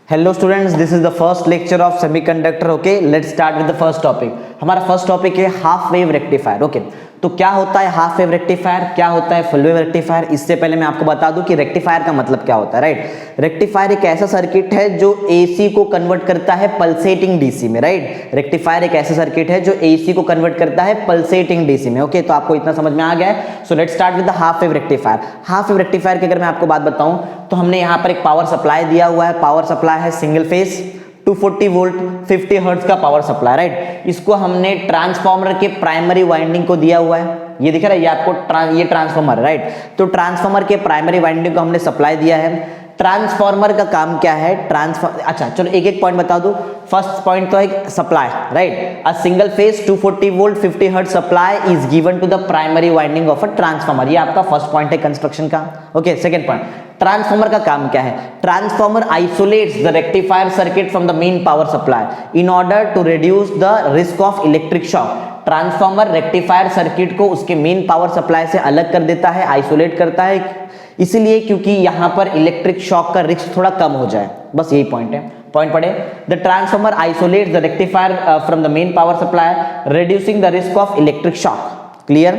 Hello students, this is the first lecture of semiconductor. Okay, let's start with the first topic. हमारा first topic है half wave rectifier. Okay, तो क्या होता है half wave rectifier, क्या होता है फुल वेव रेक्टिफायर। इससे पहले मैं आपको बता दूं कि रेक्टिफायर का मतलब क्या होता है। राइट, रेक्टिफायर एक ऐसा सर्किट है जो एसी को कन्वर्ट करता है पल्सेटिंग डीसी में। राइट, रेक्टिफायर एक ऐसा सर्किट है जो एसी को कन्वर्ट करता है पल्सेटिंग डीसी में। ओके, तो आपको इतना समझ में आ गया है। So let's start with the half wave rectifier. Half wave rectifier की अगर मैं आपको बात बताऊं तो हमने यहाँ पर एक पावर सप्लाई दिया हुआ है। पावर सप्लाई है सिंगल फेज 240 वोल्ट 50 हर्ट्ज का पावर सप्लाई। राइट, इसको हमने ट्रांसफार्मर के प्राइमरी वाइंडिंग को दिया हुआ है। ये दिख रहा है, ये आपको ये ट्रांसफार्मर है। राइट, तो ट्रांसफार्मर के प्राइमरी वाइंडिंग को हमने सप्लाई दिया है। ट्रांसफार्मर का काम क्या है, अच्छा चलो एक एक पॉइंट बता दूं। फर्स्ट पॉइंट तो है supply. Right, a single phase 240 volt 50 hertz supply is given to the primary winding of a transformer. ये आपका फर्स्ट पॉइंट है कंस्ट्रक्शन का। ओके, सेकंड पॉइंट, ट्रांसफार्मर का काम क्या है। Transformer isolates the rectifier circuit from the main power supply in order to reduce the risk of electric shock. Transformer rectifier circuit को उसके मेन पावर सप्लाई से अलग कर देता है, आइसोलेट करता है, इसलिए क्योंकि यहां पर इलेक्ट्रिक शॉक का रिस्क थोड़ा कम हो जाए। बस यही पॉइंट है। पॉइंट पढ़े, the transformer isolates the rectifier from the main power supply reducing the risk of electric shock. Clear.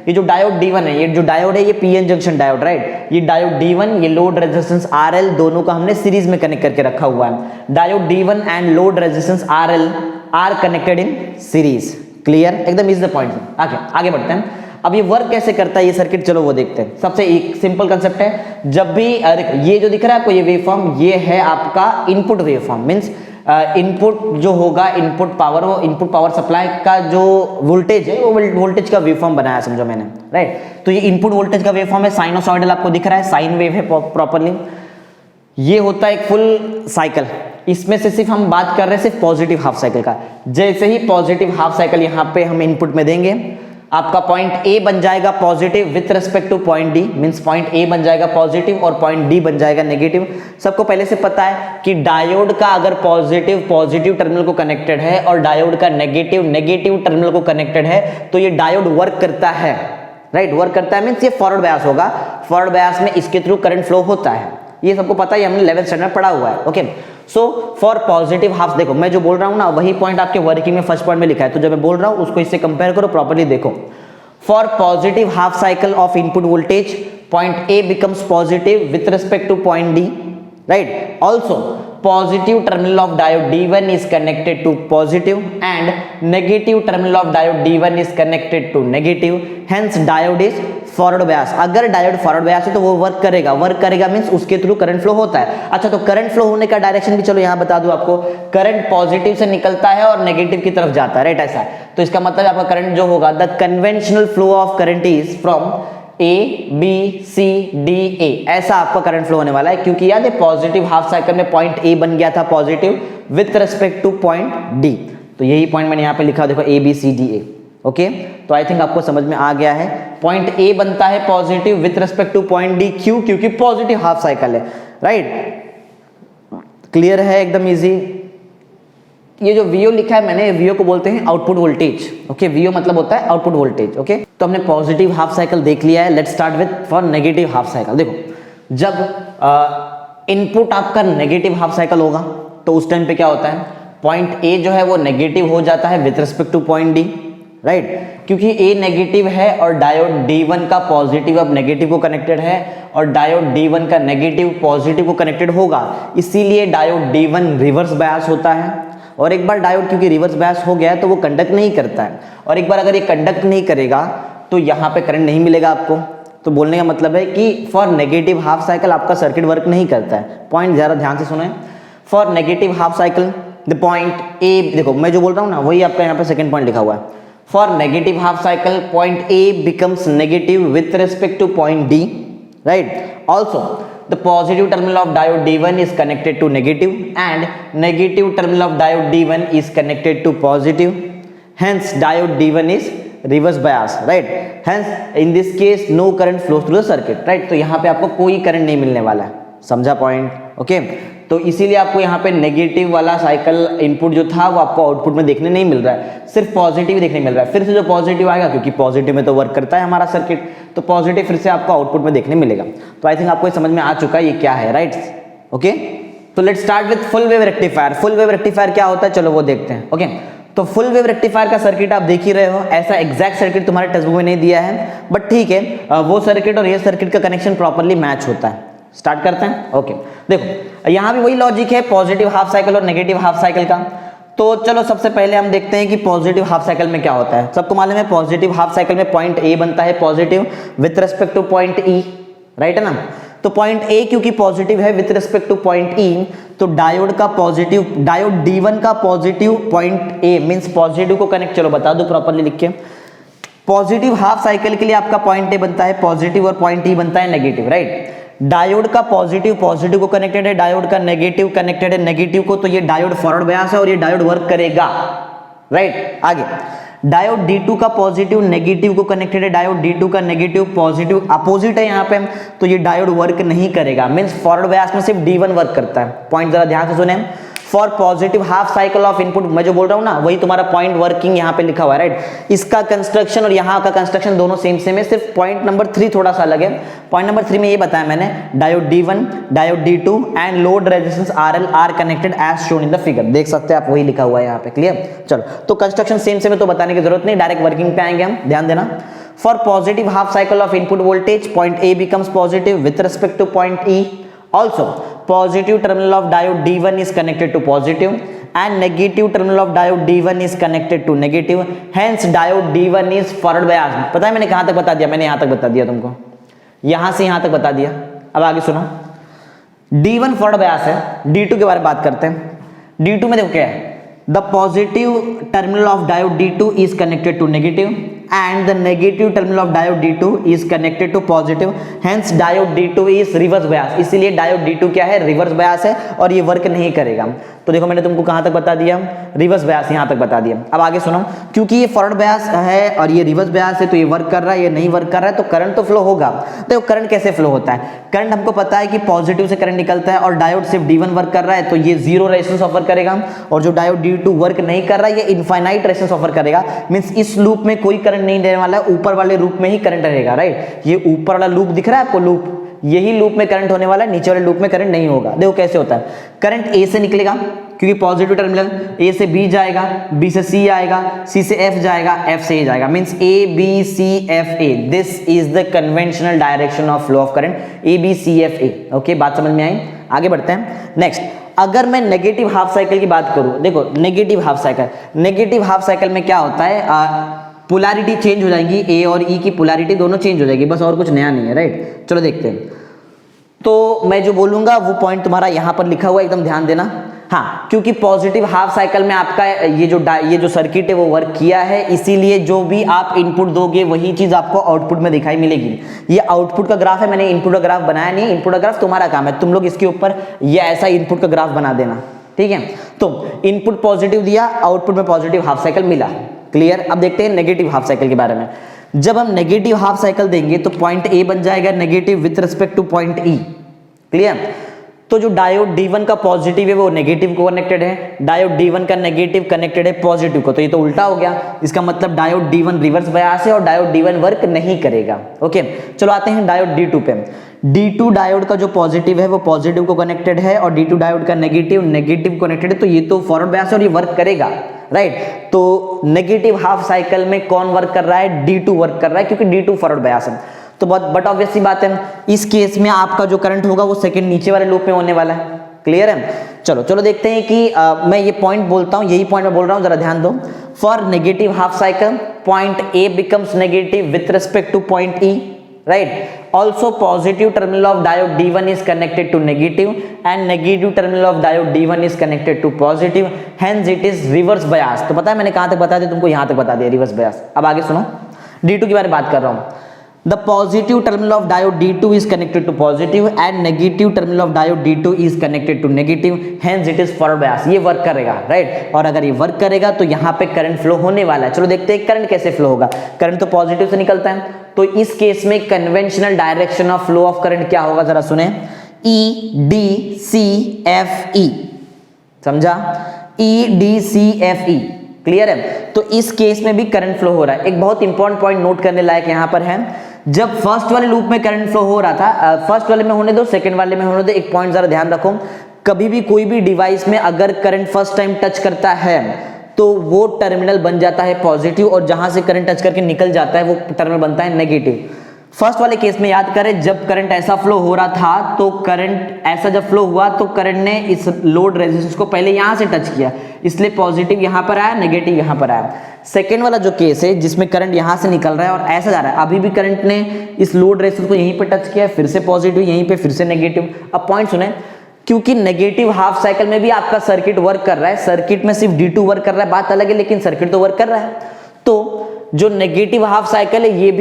ये जो डायोड D1 है, ये जो डायोड है ये पीएन जंक्शन डायोड। राइट, ये डायोड D1 ये लोड रेजिस्टेंस RL दोनों का हमने सीरीज में कनेक्ट करके रखा हुआ है। Diode D1 and load resistance RL are connected in series. Clear, एकदम इज द पॉइंट। आगे बढ़ते हैं। अब ये वर्क कैसे करता है ये सर्किट, चलो वो देखते हैं। सबसे एक सिंपल कंसेप्ट है, जब भी ये जो दिख रहा है आपको ये वेवफॉर्म, ये है आपका इनपुट वेवफॉर्म। मींस इनपुट जो होगा, इनपुट पावर, वो इनपुट पावर सप्लाई का जो वोल्टेज है वो वोल्टेज का वेवफॉर्म बनाया समझो मैंने। राइट, तो ये इनपुट वोल्टेज का वेवफॉर्म है, साइनोसॉइडल आपको दिख रहा है, साइन वेव है प्रॉपर्ली। ये होता है एक फुल साइकिल। इसमें से सिर्फ हम बात कर रहे हैं सिर्फ पॉजिटिव हाफ साइकिल का। जैसे ही पॉजिटिव हाफ साइकिल यहाँ पे हम इनपुट में देंगे, आपका पॉइंट ए बन जाएगा positive with respect to point D. Means point A बन जाएगा पॉजिटिव और पॉइंट डी बन जाएगा नेगेटिव। सबको पहले से पता है कि डायोड का अगर पॉजिटिव टर्मिनल को कनेक्टेड है और डायोड का नेगेटिव टर्मिनल को कनेक्टेड है तो ये डायोड वर्क करता है। राइट, वर्क करता है मींस ये फॉरवर्ड बायस होगा। फॉरवर्ड बायस में इसके थ्रू करंट फ्लो होता है, ये सबको पता है, हमने 11th स्टैंडर्ड पढ़ा हुआ है। Okay, so for positive half, देखो मैं जो बोल रहा हूं ना वही पॉइंट आपके वर्किंग में फर्स्ट पॉइंट में लिखा है, तो जब मैं बोल रहा हूं उसको इससे कंपेयर करो प्रॉपर्ली। देखो, for positive half cycle of input voltage point A becomes positive with respect to point D. Right, also positive terminal of diode D1 is connected to positive and negative terminal of diode D1 is connected to negative, hence diode is forward bias। अगर diode forward bias है तो वो work करेगा means उसके through current flow होता है। अच्छा, तो करंट फ्लो होने का डायरेक्शन भी चलो यहाँ बता दूं आपको। करंट पॉजिटिव से निकलता है और नेगेटिव की तरफ जाता है। राइट, ऐसा, तो इसका मतलब आपका करंट जो होगा, the conventional flow of current is from A B C D A, ऐसा आपका करंट फ्लो होने वाला है। क्योंकि याद है पॉजिटिव हाफ साइकिल में पॉइंट ए बन गया था positive with respect to point D, तो यही पॉइंट मैंने यहाँ पे लिखा, देखो A B C D A. Okay, तो आई थिंक आपको समझ में आ गया है। पॉइंट ए बनता है positive with respect to point D, क्यों? क्योंकि पॉजिटिव हाफ साइकिल है। राइट, क्लियर है, एकदम इजी। ये जो VO लिखा है मैंने, VO को बोलते हैं आउटपुट वोल्टेज। ओके, VO मतलब होता है आउटपुट वोल्टेज। ओके, तो हमने पॉजिटिव हाफ साइकिल देख लिया है। Let's start with for negative half cycle. देखो, जब इनपुट आपका नेगेटिव हाफ साइकिल होगा तो उस टाइम पे क्या होता है, पॉइंट ए जो है वो नेगेटिव हो जाता है with respect to point D. Right, क्योंकि ए नेगेटिव है और डायोड D1 का पॉजिटिव अब नेगेटिव को कनेक्टेड है और डायोड D1 का नेगेटिव पॉजिटिव को कनेक्टेड होगा, इसीलिए डायोड D1 रिवर्स बायस होता है। और एक बार डायोड क्योंकि रिवर्स बायस हो गया है तो वो कंडक्ट नहीं करता है, और एक बार अगर ये कंडक्ट नहीं करेगा तो यहाँ पे करंट नहीं मिलेगा आपको। तो बोलने का मतलब है कि फॉर नेगेटिव हाफ साइकिल आपका सर्किट वर्क नहीं करता है। पॉइंट जरा ध्यान से सुने, for negative half cycle the point A, देखो मैं जो बोल रहा हूँ ना वही आपका यहाँ पे सेकंड पॉइंट लिखा हुआ है। For negative half cycle point A becomes negative with respect to point D. Right, also the positive terminal of diode D1 is connected to negative and negative terminal of diode D1 is connected to positive, hence diode D1 is reverse bias। right, hence in this case no current flows through the circuit। right, तो यहाँ पे आपको कोई current नहीं मिलने वाला है, समझा पॉइंट? ओके, तो इसीलिए आपको यहाँ पे नेगेटिव वाला साइकिल इनपुट जो था वो आपको आउटपुट में देखने नहीं मिल रहा है, सिर्फ पॉजिटिव देखने मिल रहा है। फिर से जो पॉजिटिव आएगा, क्योंकि पॉजिटिव में तो वर्क करता है हमारा सर्किट, तो पॉजिटिव फिर से आपको आउटपुट में देखने मिलेगा। तो आई थिंक आपको समझ में आ चुका है ये क्या है। राइट, ओके, तो let's start with full wave rectifier. Full wave rectifier क्या होता है, चलो वो देखते हैं। ओके, तो फुल वेव रेक्टिफायर का सर्किट आप देख ही रहे हो, ऐसा एग्जैक्ट सर्किट तुम्हारे टेक्स्ट बुक में नहीं दिया है, बट ठीक है, वो सर्किट और ये सर्किट का कनेक्शन प्रॉपर्ली मैच होता है। स्टार्ट करते हैं। ओके, देखो यहाँ भी वही लॉजिक है, पॉजिटिव हाफ साइकिल और नेगेटिव हाफ साइकिल का। तो चलो सबसे पहले हम देखते हैं कि पॉजिटिव हाफ साइकिल में क्या होता है। सबको मालूम है पॉजिटिव हाफ साइकिल में पॉइंट ए बनता है positive with respect to point E, right है ना। तो पॉइंट ए क्योंकि पॉजिटिव है विथ रिस्पेक्ट टू पॉइंट ई, तो डायोड का पॉजिटिव, डायोड D1 का positive point A means positive को कनेक्ट, चलो बता दो प्रॉपर्ली लिख के। पॉजिटिव हाफ साइकिल के लिए आपका पॉइंट ए बनता है पॉजिटिव और पॉइंट ई बनता है नेगेटिव, राइट। डायोड का पॉजिटिव पॉजिटिव को कनेक्टेड है, डायोड का नेगेटिव कनेक्टेड है नेगेटिव को, तो ये डायोड फॉरवर्ड बायस है और ये डायोड वर्क करेगा, राइट। आगे डायोड D2 का पॉजिटिव नेगेटिव को कनेक्टेड है, डायोड D2 का नेगेटिव पॉजिटिव अपोजिट है यहाँ पे, तो ये डायोड वर्क नहीं करेगा, मींस फॉरवर्ड बायस में सिर्फ D1 वर्क करता है। पॉइंट जरा ध्यान से सुने, for positive half cycle of input, मैं जो बोल रहा हूँ ना वही तुम्हारा पॉइंट वर्किंग यहाँ पे लिखा हुआ है, राइट। इसका कंस्ट्रक्शन और यहाँ का कंस्ट्रक्शन दोनों सेम सेम है, सिर्फ पॉइंट नंबर 3 थोड़ा सा अलग है। पॉइंट नंबर 3 में ये बताया मैंने, diode D1, diode D2 and load resistance RL are connected as shown in the figure, देख सकते हैं आप, वही लिखा हुआ है यहाँ पे, क्लियर। चलो तो कंस्ट्रक्शन सेम सेम है तो बताने की जरूरत नहीं, डायरेक्ट वर्किंग पे आएंगे हम, ध्यान देना। For positive half cycle of input voltage point A becomes positive with respect to point E, also positive terminal of diode D1 is connected to positive and negative terminal of diode D1 is connected to negative, hence diode D1 is forward bias। पता है मैंने कहां तक बता दिया, मैंने यहां तक बता दिया तुमको, यहां से यहां तक बता दिया। अब आगे सुनो, D1 फॉरवर्ड बायस है, D2 के बारे में बात करते हैं। D2 में देखो क्या है, the positive terminal of diode D2 is connected to negative and the negative terminal of diode D2 is connected to positive, hence diode D2 is reverse bias, इसीलिए diode D2 क्या है, रिवर्स बायस है और ये work नहीं करेगा। तो देखो मैंने तुमको कहां तक बता दिया, रिवर्स बायस यहां तक बता दिया। अब आगे सुनो, क्योंकि ये फॉरवर्ड बायस है और ये रिवर्स बायस है, तो ये वर्क कर रहा है, ये नहीं वर्क कर रहा है, तो करंट तो फ्लो होगा। देखो करंट कैसे फ्लो होता है, करंट हमको पता है कि पॉजिटिव से करंट निकलता है और डायोड सिर्फ D1 वर्क कर रहा है, तो ये जीरो रेजिस्टेंस ऑफर करेगा, और जो डायोड D2 वर्क नहीं कर रहा है ये इनफाइनाइट रेजिस्टेंस ऑफर करेगा, मींस इस लूप में कोई करंट नहीं देने वाला है, ऊपर वाले लूप में ही करंट रहेगा, राइट। ये ऊपर वाला लूप दिख रहा है आपको, लूप, यही लूप में करंट होने वाला है, नीचे वाले लूप में करंट नहीं होगा। देखो कैसे होता है, करंट ए से निकलेगा क्योंकि पॉजिटिव टर्मिनल, ए से बी जाएगा, बी से सी आएगा, सी से एफ जाएगा, एफ से ए जाएगा, means A B C F A, this is the conventional direction of flow of current, A B C F A. Okay, बात समझ में आई। आगे बढ़ते हैं। नेक्स्ट, अगर मैं नेगेटिव हाफ साइकिल की बात करूं, देखो negative half cycle, negative half cycle में क्या होता है, पोलैरिटी चेंज हो जाएगी, ए और ई की पोलैरिटी दोनों चेंज हो जाएगी, बस और कुछ नया नहीं है, राइट। चलो देखते हैं। तो मैं जो बोलूंगा वो पॉइंट तुम्हारा यहां पर लिखा हुआ है, एकदम ध्यान देना। हाँ, क्योंकि पॉजिटिव हाफ साइकिल में आपका ये जो सर्किट है वो वर्क किया है, इसीलिए जो भी आप इनपुट दोगे वही चीज आपको आउटपुट में दिखाई मिलेगी। ये आउटपुट का ग्राफ है, मैंने इनपुट का ग्राफ बनाया नहीं, इनपुट का ग्राफ तुम्हारा काम है, तुम लोग इसके ऊपर ये ऐसा इनपुट का ग्राफ बना देना, ठीक है। तो इनपुट पॉजिटिव दिया, आउटपुट में पॉजिटिव हाफ साइकिल मिला, क्लियर। अब देखते हैं नेगेटिव हाफ साइकिल के बारे में। जब हम नेगेटिव हाफ साइकिल देंगे तो पॉइंट ए बन जाएगा negative with respect to point E, clear. तो जो डायोड D1 का पॉजिटिव है वो नेगेटिव को कनेक्टेड है, डायोड D1 का नेगेटिव कनेक्टेड है पॉजिटिव को, तो ये तो उल्टा हो गया। इसका मतलब डायोड D1 रिवर्स बायस है और डायोड D1 वर्क नहीं करेगा। ओके, चलो आते हैं डायोड D2 पे। D2 डायोड का जो पॉजिटिव है वो पॉजिटिव को कनेक्टेड है और D2 डायोड का नेगेटिव नेगेटिव कनेक्टेड है, तो ये तो फॉरवर्ड बायस है और ये वर्क करेगा, राइट। तो नेगेटिव हाफ साइकिल में कौन वर्क कर रहा है, D2 वर्क कर रहा है, क्योंकि D2 फॉरवर्ड बायस है। तो बट ऑब्वियस सी बात है, इस केस में आपका जो करंट होगा वो सेकंड नीचे वाले लूप में होने वाला है, क्लियर है। चलो देखते हैं कि मैं ये पॉइंट बोलता हूं, यही पॉइंट मैं बोल रहा हूं, जरा ध्यान दो। For negative half cycle point A becomes negative with respect to point E, right. Also positive terminal of diode D1 is connected to negative and negative terminal of diode D1 is connected to positive, hence it is reverse bias. तो पता है मैंने कहां तक बता दिया तुमको, यहां तक बता दिया, रिवर्स बायस। अब आगे सुनो, D2 के बारे में बात कर रहा हूं। The positive terminal of diode D2 is connected to positive and negative terminal of diode D2 is connected to negative, hence it is forward bias। ये वर्क करेगा, राइट। और अगर ये वर्क करेगा तो यहाँ पे करंट फ्लो होने वाला है। चलो देखते हैं करंट कैसे फ्लो होगा। करंट तो पॉजिटिव से निकलता है, तो इस केस में conventional direction of flow of current क्या होगा, जरा सुने, EDCFE, समझा, EDCFE, क्लियर है। तो इस केस में भी करंट फ्लो हो रहा है। एक बहुत इंपॉर्टेंट पॉइंट नोट करने लायक यहाँ पर है, जब फर्स्ट वाले लूप में करंट फ्लो हो रहा था, फर्स्ट वाले में होने दो, सेकंड वाले में होने दो, एक पॉइंट जरा ध्यान रखो, कभी भी कोई भी डिवाइस में अगर करंट फर्स्ट टाइम टच करता है तो वो टर्मिनल बन जाता है पॉजिटिव, और जहां से करंट टच करके निकल जाता है वो टर्मिनल बनता है नेगेटिव। फर्स्ट वाले केस में याद करें, जब करंट ऐसा फ्लो हो रहा था तो करंट ऐसा जब फ्लो हुआ तो करंट ने इस लोड रेजिस्टेंस को पहले यहां से टच किया, इसलिए पॉजिटिव यहां पर आया, नेगेटिव यहां पर आया। सेकेंड वाला जो केस है जिसमें करंट यहां से निकल रहा है और ऐसा जा रहा है, अभी भी करंट ने इस लोड रेजिस्टेंस को यहीं पे टच किया, फिर से पॉजिटिव, यहीं पे फिर से नेगेटिव। अब पॉइंट सुने, क्योंकि नेगेटिव हाफ साइकिल में भी आपका सर्किट वर्क कर रहा है, सर्किट में सिर्फ D2 वर्क कर रहा है, बात अलग है, लेकिन सर्किट तो वर्क कर रहा है। तो जो नेगेटिव हाफ साइकिल है ये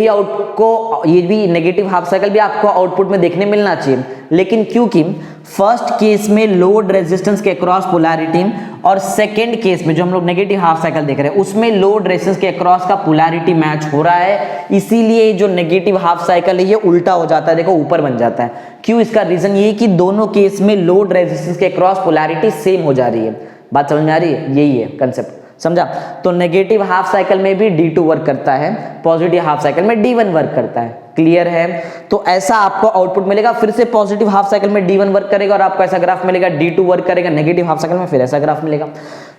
भी नेगेटिव हाफ साइकिल भी आपको आउटपुट में देखने मिलना चाहिए, लेकिन क्योंकि फर्स्ट केस में लोड रेजिस्टेंस के अक्रॉस पोलैरिटी और सेकंड केस में जो हम लोग नेगेटिव हाफ साइकिल देख रहे हैं उसमें लोड रेजिस्टेंस के अक्रॉस का पोलैरिटी मैच हो रहा है, इसीलिए जो नेगेटिव हाफ साइकिल है ये उल्टा हो जाता है, देखो ऊपर बन जाता है। क्यों? इसका रीजन ये कि दोनों केस में लोड रेजिस्टेंस के अक्रॉस पोलैरिटी सेम हो जा रही है। बात समझ में आ रही है? यही है कंसेप्ट, समझा? तो नेगेटिव हाफ साइकिल में भी D2 वर्क करता है, पॉजिटिव हाफ साइकिल में D1 वर्क करता है। क्लियर है? तो ऐसा आपको आउटपुट मिलेगा, फिर से पॉजिटिव हाफ साइकिल में D1 वर्क करेगा और आपको ऐसा ग्राफ मिलेगा, D2 वर्क करेगा नेगेटिव हाफ साइकिल में, फिर ऐसा ग्राफ मिलेगा।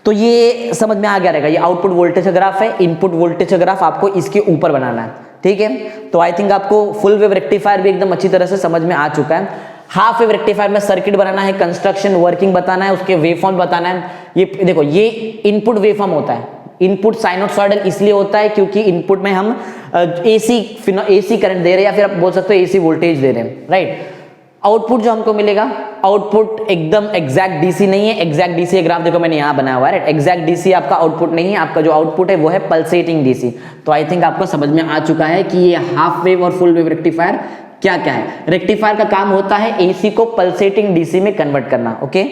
तो ये समझ में आ गया रहेगा, ये आउटपुट वोल्टेज का ग्राफ है, इनपुट वोल्टेज का ग्राफ आपको इसके ऊपर बनाना है, ठीक है? तो आई थिंक आपको फुल वेव रेक्टिफायर भी एकदम अच्छी तरह से समझ में आ चुका है। हाफ वेव रेक्टिफायर में सर्किट बनाना है, कंस्ट्रक्शन वर्किंग बताना है, उसके वेवफॉर्म बताना है। ये देखो, ये इनपुट वेवफॉर्म होता है, इनपुट साइनोसॉइडल इसलिए होता है क्योंकि इनपुट में हम एसी करंट दे रहे हैं, या फिर आप बोल सकते हो एसी वोल्टेज दे रहे हैं, राइट? आउटपुट जो हमको मिलेगा, आउटपुट एकदम एग्जैक्ट डीसी नहीं है। एग्जैक्ट डीसी ग्राफ देखो मैंने यहाँ बनाया हुआ है, राइट? एग्जैक्ट डीसी आपका आउटपुट नहीं है, आपका जो आउटपुट है वो है पल्सेटिंग डीसी। तो आई थिंक आपको समझ में आ चुका है कि ये हाफ वेव और फुल वेव रेक्टिफायर क्या क्या है। रेक्टिफायर का काम होता है एसी को पल्सेटिंग डीसी में कन्वर्ट करना। Okay,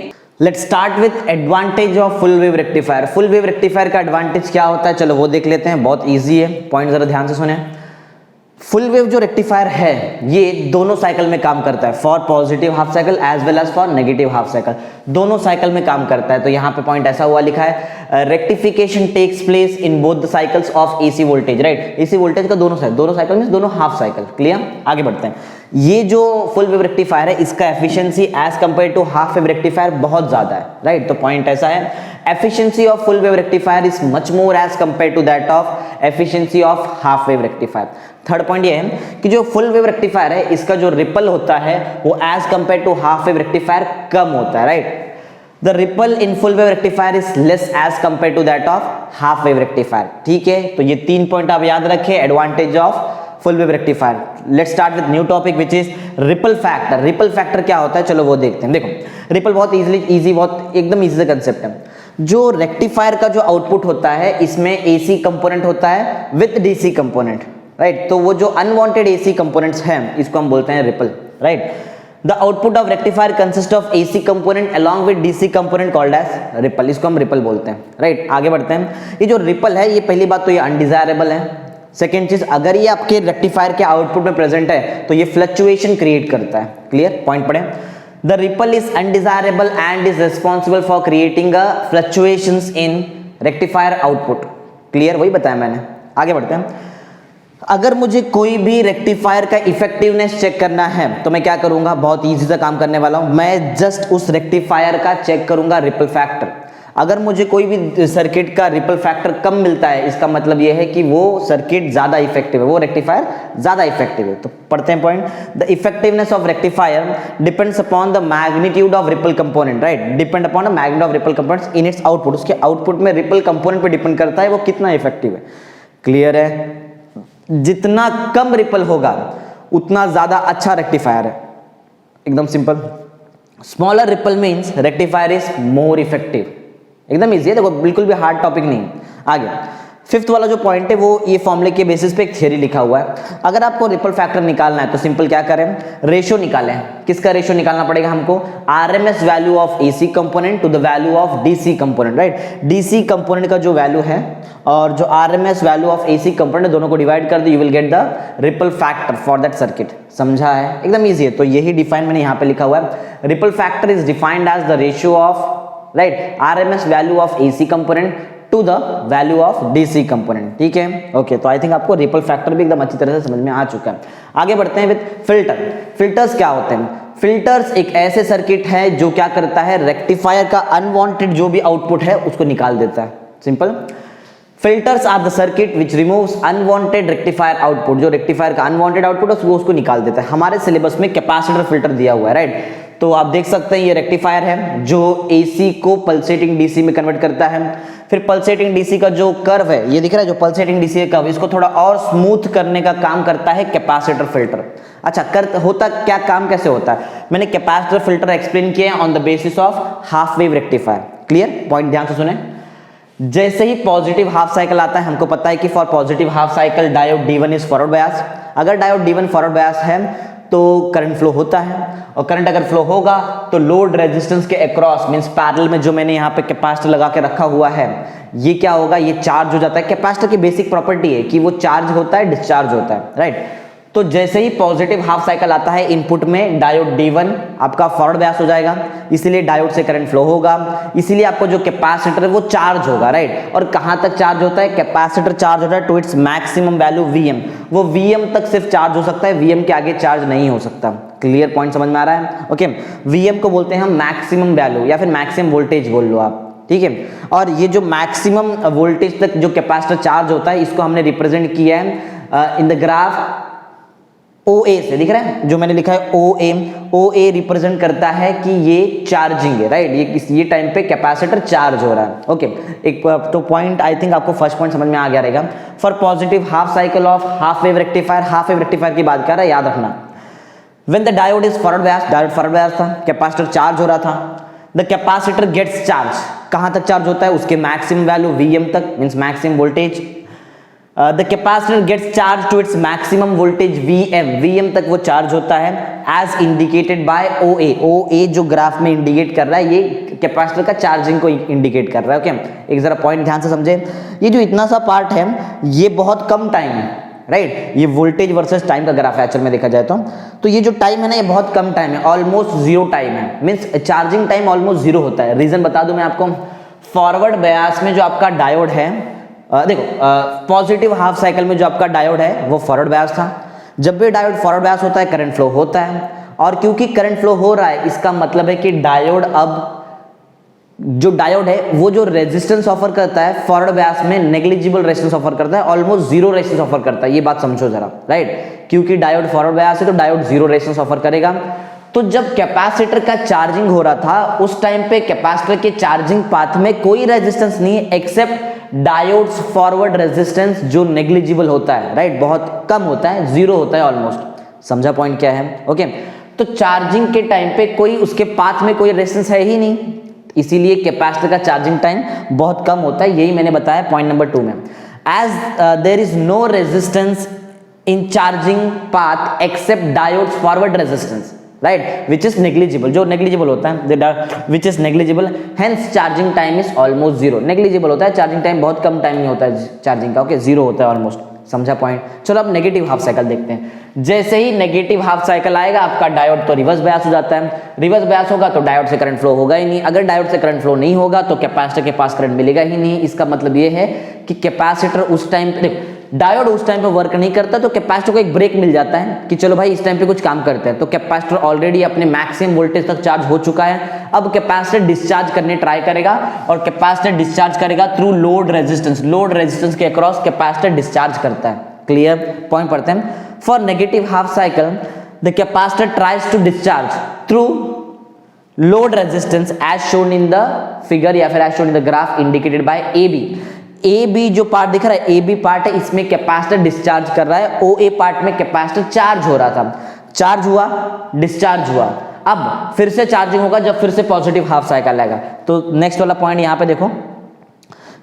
let's start with advantage of full wave rectifier. Full wave rectifier का एडवांटेज क्या होता है, चलो वो देख लेते हैं, बहुत इजी है, पॉइंट जरा ध्यान से सुने। फुल वेव जो रेक्टिफायर है ये दोनों साइकिल में काम करता है, for positive half cycle as well as for negative half cycle, दोनों साइकिल में काम करता है। तो यहाँ पे पॉइंट ऐसा हुआ लिखा है, rectification takes place in both the cycles of AC voltage, right? AC voltage का दोनों साइकिल मींस दोनों हाफ साइकिल। क्लियर? आगे बढ़ते हैं। ये जो फुल वेव रेक्टिफायर है इसका efficiency as compare to half wave rectifier बहुत ज्यादा है, राइट? तो पॉइंट ऐसा है, efficiency of full wave rectifier is much more as compared to that of efficiency of half wave rectifier। Third point ये है कि जो फुल वेव रेक्टिफायर है इसका जो रिपल होता है वो as compare to half wave rectifier कम होता है, right? The ripple in full wave rectifier is less as compare to that of half wave rectifier. ठीक है, तो ये 3 पॉइंट आप याद रखें, advantage of full wave rectifier. Let's start with new topic which is ripple factor. Ripple factor क्या होता है, चलो वो देखते हैं। देखो, रिपल बहुत इजी बहुत एकदम इजी कंसेप्ट है। जो रेक्टिफायर का जो आउटपुट होता है इसमें एसी कंपोनेंट होता है विद डीसी कंपोनेंट, राइट? तो वो जो अनवांटेड एसी कंपोनेंट्स हैं इसको हम बोलते हैं ripple, right? The output of rectifier consist of AC component along with DC component called as ripple, इसको हम रिपल बोलते हैं, राइट? आगे बढ़ते हैं। ये जो रिपल है ये पहली बात तो ये अनडिजायरेबल है। सेकेंड चीज, अगर ये आपके रेक्टिफायर के आउटपुट में प्रेजेंट है तो ये फ्लक्चुएशन क्रिएट करता है। क्लियर? पॉइंट पढ़े। The ripple is undesirable and is responsible for creating a fluctuations in rectifier output। Clear? वही बताया मैंने। आगे बढ़ते हैं। अगर मुझे कोई भी रेक्टिफायर का इफेक्टिवनेस चेक करना है तो मैं क्या करूंगा, बहुत इजी सा काम करने वाला हूं, मैं जस्ट उस रेक्टिफायर का चेक करूंगा रिपल फैक्टर। अगर मुझे कोई भी सर्किट का रिपल फैक्टर कम मिलता है इसका मतलब यह है कि वो सर्किट ज्यादा इफेक्टिव है, वो रेक्टिफायर ज्यादा इफेक्टिव है। तो पढ़ते हैं point. The effectiveness of rectifier depends upon the magnitude of ripple component, right? Depend upon the magnitude of ripple components in its output. उसके आउटपुट में रिपल कंपोनेंट पे डिपेंड करता है वो कितना इफेक्टिव है। क्लियर है? जितना कम रिपल होगा उतना ज्यादा अच्छा रेक्टिफायर है, एकदम simple. Smaller ripple means rectifier is more effective. एकदम इजी है, देखो बिल्कुल भी हार्ड टॉपिक नहीं। आगे फिफ्थ वाला जो पॉइंट है वो ये फॉर्मूले के बेसिस पे एक थ्योरी लिखा हुआ है। अगर आपको रिपल फैक्टर निकालना है तो सिंपल क्या करें, रेशियो निकालें। किसका रेशियो निकालना पड़ेगा हमको? RMS value of AC component to the value of DC component, right? DC component का जो वैल्यू है और जो RMS value of AC component, दोनों को डिवाइड कर दो, you will get the ripple factor for that circuit. समझा है? एकदम ईजी है। तो यही डिफाइन मैंने यहाँ पे लिखा हुआ है। Ripple factor is defined as the ratio of, right, RMS value of AC component to the value of DC component. ठीक है, ओके। तो आई थिंक आपको रिपल फैक्टर भी एकदम अच्छी तरह से समझ में आ चुका है। आगे बढ़ते हैं विद फिल्टर। फिल्टर्स क्या होते हैं? फिल्टर्स एक ऐसे सर्किट है जो क्या करता है, रेक्टिफायर का अनवांटेड जो भी आउटपुट है उसको निकाल देता है। Simple. Filters are the circuit which removes unwanted rectifier output, जो रेक्टिफायर का अनवांटेड आउटपुट है वो उसको निकाल देता है। हमारे सिलेबस में कैपेसिटर फिल्टर दिया हुआ है, राइट। तो आप देख सकते हैं ये रेक्टिफायर है जो एसी को पल्सेटिंग डीसी में कन्वर्ट करता है। फिर पल्सेटिंग डीसी का जो कर्व है, ये दिख रहा है जो पल्सेटिंग डीसी का कर्व, इसको थोड़ा और स्मूथ करने का काम करता है कैपेसिटर फिल्टर। अच्छा, होता क्या, काम कैसे होता है, मैंने कैपेसिटर फिल्टर एक्सप्लेन किया है on the basis of half wave rectifier. Clear, point ध्यान से सुने। जैसे ही पॉजिटिव हाफ साइकिल आता है, हमको पता है कि for positive half cycle diode D1 is forward बायस। अगर डायोड D1 फॉरवर्ड बायस है तो करंट फ्लो होता है, और करंट अगर फ्लो होगा तो लोड रेजिस्टेंस के अक्रॉस मींस पैरेलल में जो मैंने यहाँ पे कैपेसिटर लगा के रखा हुआ है, ये क्या होगा, ये चार्ज हो जाता है। कैपेसिटर की बेसिक प्रॉपर्टी है कि वो चार्ज होता है, डिस्चार्ज होता है, राइट। तो जैसे ही पॉजिटिव हाफ साइकिल आता है, इनपुट में डायोड D1 आपका फॉरवर्ड बायस हो जाएगा, इसीलिए डायोड से करंट फ्लो होगा, इसीलिए आपको जो कैपेसिटर है वो चार्ज होगा, राइट। और कहां तक चार्ज होता है, कैपेसिटर चार्ज होता है to its maximum value Vm। वो Vm तक सिर्फ चार्ज हो सकता है, Vm के आगे चार्ज नहीं हो सकता। क्लियर, पॉइंट समझ में आ रहा है? ओके, Vm को बोलते हैं हम मैक्सिमम वैल्यू या फिर मैक्सिमम वोल्टेज बोल लो आप, ठीक है। और ये जो मैक्सिमम वोल्टेज तक जो कैपेसिटर चार्ज होता है, इसको हमने रिप्रेजेंट किया है इन द ग्राफ OA से, दिख रहा है जो मैंने लिखा है OA रिप्रेजेंट करता है कि ये चार्जिंग है, राइट। ये टाइम पे कैपेसिटर चार्ज हो रहा है। ओके, एक तो पॉइंट आई थिंक आपको फर्स्ट पॉइंट समझ में आ गया रहेगा। For positive half cycle of half wave rectifier की बात कर रहा है, याद रखना। When the diode is forward bias, diode forward bias था, कैपेसिटर चार्ज हो रहा था, द कैपेसिटर गेट्स चार्ज। कहां तक चार्ज होता है, उसके मैक्सिमम वैल्यू Vm तक means maximum voltage. The capacitor gets charged to its maximum voltage Vm तक वो चार्ज होता है as indicated by OA जो ग्राफ में इंडिकेट कर रहा है, ये कैपेसिटर का चार्जिंग को इंडिकेट कर रहा है। ओके, एक जरा पॉइंट ध्यान से समझे। ये जो इतना सा पार्ट है ये बहुत कम टाइम है, राइट। ये वोल्टेज वर्सेस टाइम का ग्राफ है एक्चुअल में देखा जाए तो ये जो टाइम है ना, ये बहुत कम टाइम है, ऑलमोस्ट जीरो टाइम है, means charging time almost zero होता है। रीजन बता दूं मैं आपको, फॉरवर्ड बायस में जो आपका डायोड है, देखो पॉजिटिव हाफ साइकिल में जो आपका डायोड है वो फॉरवर्ड बायस था। जब भी डायोड फॉरवर्ड बायस होता है करंट फ्लो होता है, और क्योंकि करंट फ्लो हो रहा है इसका मतलब है कि डायोड, अब जो डायोड है वो जो रेजिस्टेंस ऑफर करता है फॉरवर्ड बायस में नेग्लिजिबल रेजिस्टेंस ऑफर करता है, ऑलमोस्ट जीरो रेजिस्टेंस ऑफर करता है। ये बात समझो जरा, राइट। क्योंकि डायोड फॉरवर्ड बायस है तो डायोड जीरो रेजिस्टेंस ऑफर करेगा। तो जब कैपेसिटर का चार्जिंग हो रहा था उस टाइम पे कैपेसिटर के चार्जिंग पाथ में कोई रेजिस्टेंस नहीं है एक्सेप्ट डायोड्स फॉरवर्ड रेजिस्टेंस जो नेग्लिजिबल होता है, राइट, बहुत कम होता है, जीरो होता है ऑलमोस्ट। समझा पॉइंट क्या है? ओके, तो चार्जिंग के टाइम पे कोई उसके पाथ में कोई रेजिस्टेंस है ही नहीं, इसीलिए कैपेसिटर का चार्जिंग टाइम बहुत कम होता है। यही मैंने बताया पॉइंट नंबर 2 में। As there is no resistance in charging path except diodes forward resistance, right, which is negligible, जो नेग्लिजिबल होता है, which is negligible, hence charging time is almost zero. Negligible होता है, चार्जिंग टाइम बहुत कम time नहीं होता है चार्जिंग का, ओके, जीरो होता है ऑलमोस्ट। समझा पॉइंट? चलो अब नेगेटिव हाफ साइकिल देखते हैं। जैसे ही नेगेटिव हाफ साइकिल आएगा आपका डायोड तो रिवर्स बायस हो जाता है। रिवर्स बायस होगा तो डायोड से करंट फ्लो होगा ही नहीं। अगर डायोड से करंट फ्लो नहीं होगा तो कैपेसिटर के पास करंट मिलेगा ही नहीं। इसका मतलब ये है कि कैपेसिटर उस टाइम पे, डायोड उस टाइम पे वर्क नहीं करता तो कैपेसिटर को एक ब्रेक मिल जाता है कि चलो भाई इस टाइम पे कुछ काम करते हैं। तो कैपेसिटर ऑलरेडी अपने मैक्सिमम वोल्टेज तक चार्ज हो चुका है। अब कैपेसिटर डिस्चार्ज करने ट्राई करेगा और कैपेसिटर डिस्चार्ज करेगा through load resistance. Load resistance के अक्रॉस कैपेसिटर डिस्चार्ज करता है। क्लियर? पॉइंट पढ़ते हैं। For negative half cycle the capacitor tries to discharge through load resistance as shown in the figure या फिर as shown in the graph indicated by A B जो part दिख रहा है, ए बी पार्ट है, इसमें कैपेसिटर डिस्चार्ज कर रहा है। ओ ए पार्ट में कैपेसिटर चार्ज हो रहा था, चार्ज हुआ, डिस्चार्ज हुआ। अब फिर से चार्जिंग होगा जब फिर से पॉजिटिव हाफ साइकिल आएगा। तो नेक्स्ट वाला पॉइंट यहां पे देखो,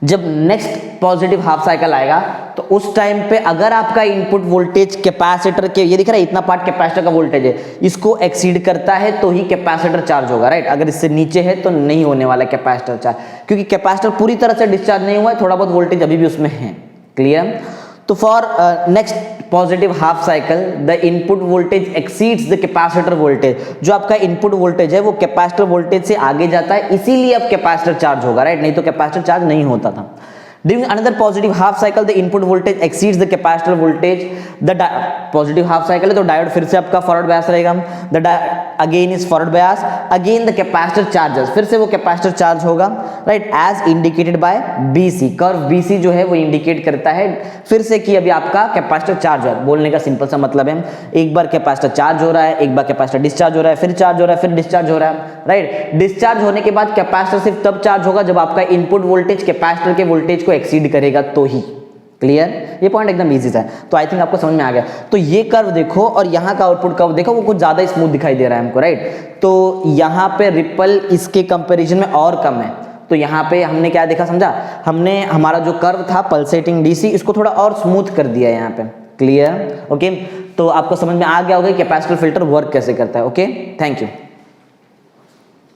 जब नेक्स्ट पॉजिटिव हाफ साइकिल आएगा तो उस टाइम पे अगर आपका इनपुट वोल्टेज कैपेसिटर के, ये दिख रहा है इतना पार्ट कैपेसिटर का वोल्टेज है, इसको एक्सीड करता है तो ही कैपेसिटर चार्ज होगा, राइट। अगर इससे नीचे है तो नहीं होने वाला कैपेसिटर चार्ज, क्योंकि कैपेसिटर पूरी तरह से डिस्चार्ज नहीं हुआ है, थोड़ा बहुत वोल्टेज अभी भी उसमें है। क्लियर? तो for next positive half cycle the input voltage exceeds the capacitor voltage. जो आपका इनपुट वोल्टेज है वो कैपेसिटर वोल्टेज से आगे जाता है, इसीलिए अब कैपेसिटर चार्ज होगा, राइट, नहीं तो कैपेसिटर चार्ज नहीं होता था। During another positive half cycle the input voltage exceeds the capacitor voltage, the positive half cycle है तो डायोड फिर से आपका फॉरवर्ड बायस रहेगा, the again is forward bias, again the capacitor charges, फिर से वो कैपेसिटर चार्ज होगा, right, as indicated by BC, curve BC जो है वो इंडिकेट करता है फिर से कि अभी आपका कैपेसिटर चार्ज है। बोलने का सिंपल सा मतलब है, एक बार कैपेसिटर चार्ज हो रहा है, एक बार कैपेसिटर डिस्चार्ज हो रहा है, फिर चार्ज हो रहा है, फिर डिस्चार्ज हो रहा है, राइट। डिस्चार्ज होने के बाद कैपेसिटर सिर्फ तब चार्ज होगा जब आपका इनपुट वोल्टेज कैपेसिटर के वोल्टेज को एक्सीड करेगा तो ही। क्लियर, ये पॉइंट एकदम इजी है, तो आई थिंक आपको समझ में आ गया। तो ये कर्व देखो और यहाँ का आउटपुट कर्व देखो, वो कुछ ज्यादा स्मूथ दिखाई दे रहा है हमको, राइट। तो यहाँ पे रिपल इसके कंपैरिजन में और कम है, तो यहाँ पे हमने क्या देखा, समझा, हमने हमारा जो कर्व था पल्सेटिंग डीसी इसको थोड़ा और स्मूथ कर दिया है यहाँ पे। Clear, okay. तो आपको समझ में आ गया होगा कैपेसिटर फिल्टर वर्क कैसे करता है। Okay, thank you.